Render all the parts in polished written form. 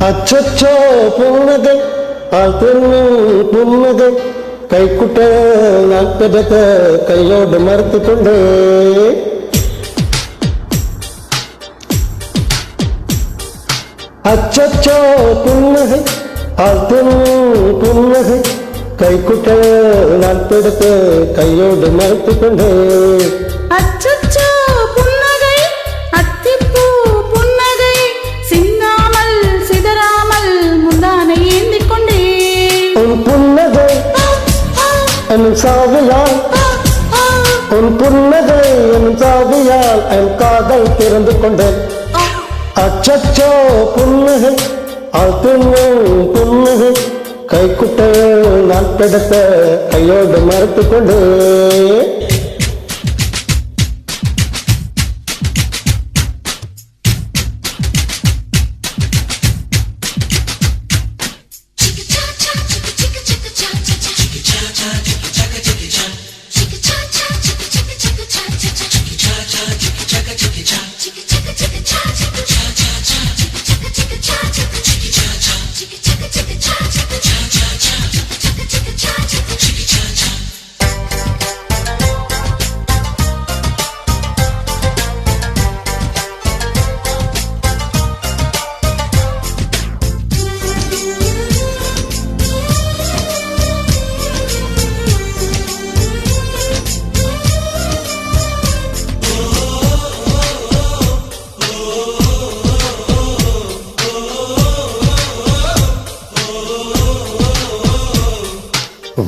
அச்சச்சோ புன்னகை புன்னகை கைக்குட்ட நான் பிறக்க கையோடு மறுத்து கொண்டே அச்சச்சோ புன்னகை புன்னகை கைக்குட்ட நான் பிறக்க கையோடு மறுத்து கொண்டே அச்சச்சோ புன்னகை அத்திப்பூ புன்னகை சிந்தாமல் சிதறாமல் முந்தானை ஏந்திக் கொண்டே உன் புன்னகை என் சாவியால் உன் புன்னகை என் சாவியால் என் காதல் திறந்து கொண்டேன் அச்சச்சோ புன்னகை புன்னகை கைக்குட்ட நான் பிடித்த கையோடு மறுத்து கொண்டு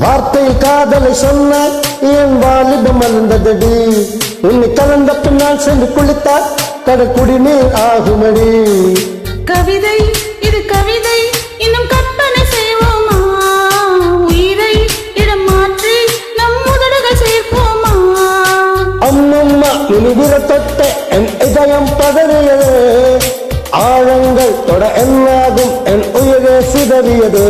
வார்த்தை காதலை சொன்னாய் என் வாலிபம் மலர்ந்ததடி உன்னை கலந்த பின்னால் சென்று குளித்தால் கடற்குடி நீர் ஆகுமடி கவிதை இது கவிதை இன்னும் கற்பனை செய்வோமா உயிரை இடம் மாற்றி நம் முதல்கள் சேர்ப்போமா அம்மம்மா இனிவிர தொட்ட என் இதயம் பதறியது ஆழங்கள் தொட என்னாகும் என் உயிரே சிதறியது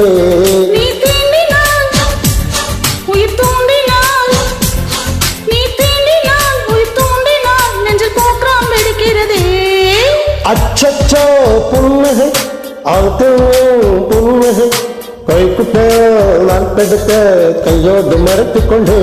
அச்சச்சோ புன்னகை புன்னகை கைக்குட்ட நான் பிடித்த கையோடு மறுத்து கொண்டு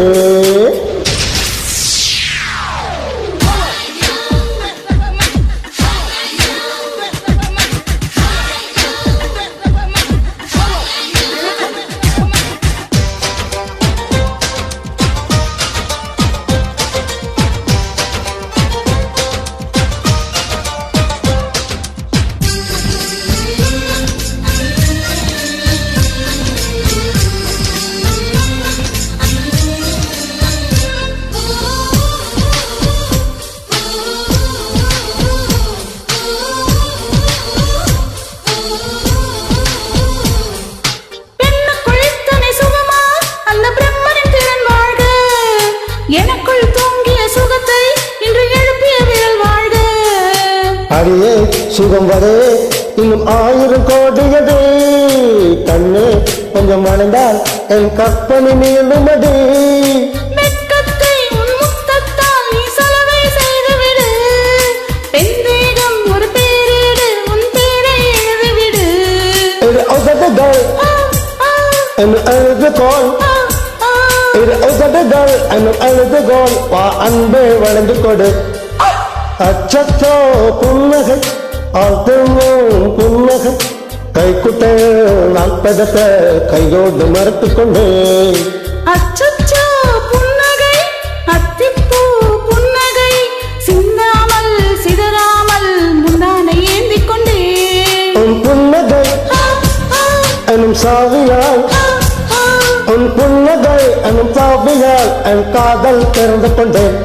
எனக்குள் தூங்கிய சுகத்தை இன்று எழுப்பிய விரல் வாழ்க அடியே சுகம் வரே இன்னும் 1000 கோடியது கண்ணே கொஞ்சம் மணந்தால் என் கற்பனை நீளுமடி வெட்கத்தை உன் முத்தத்தால் நீ சலவை செய்துவிடு பெண்தேகம் ஒரு பேரேடு உன் பேரை எழுதிவிடு இது உதடுகள் என் எழுதுகோள் இது உதடுகள் என் எழுதுகோள் வா அன்பே வளர்ந்து கொடு அச்சச்சோ புன்னகை புன்னகை கைக்குட்ட நான் பிடித்த கையோடு மறுத்து கொண்டே அச்சச்சோ புன்னகை அத்திப்பூ புன்னகை சிந்தாமல் சிதறாமல் முந்தானை ஏந்திக் கொண்டே உன் புன்னகை எனும் சாவியால் உன் புன்னகை எனும் சாவியால் என் காதல் திறந்து கொண்டேன்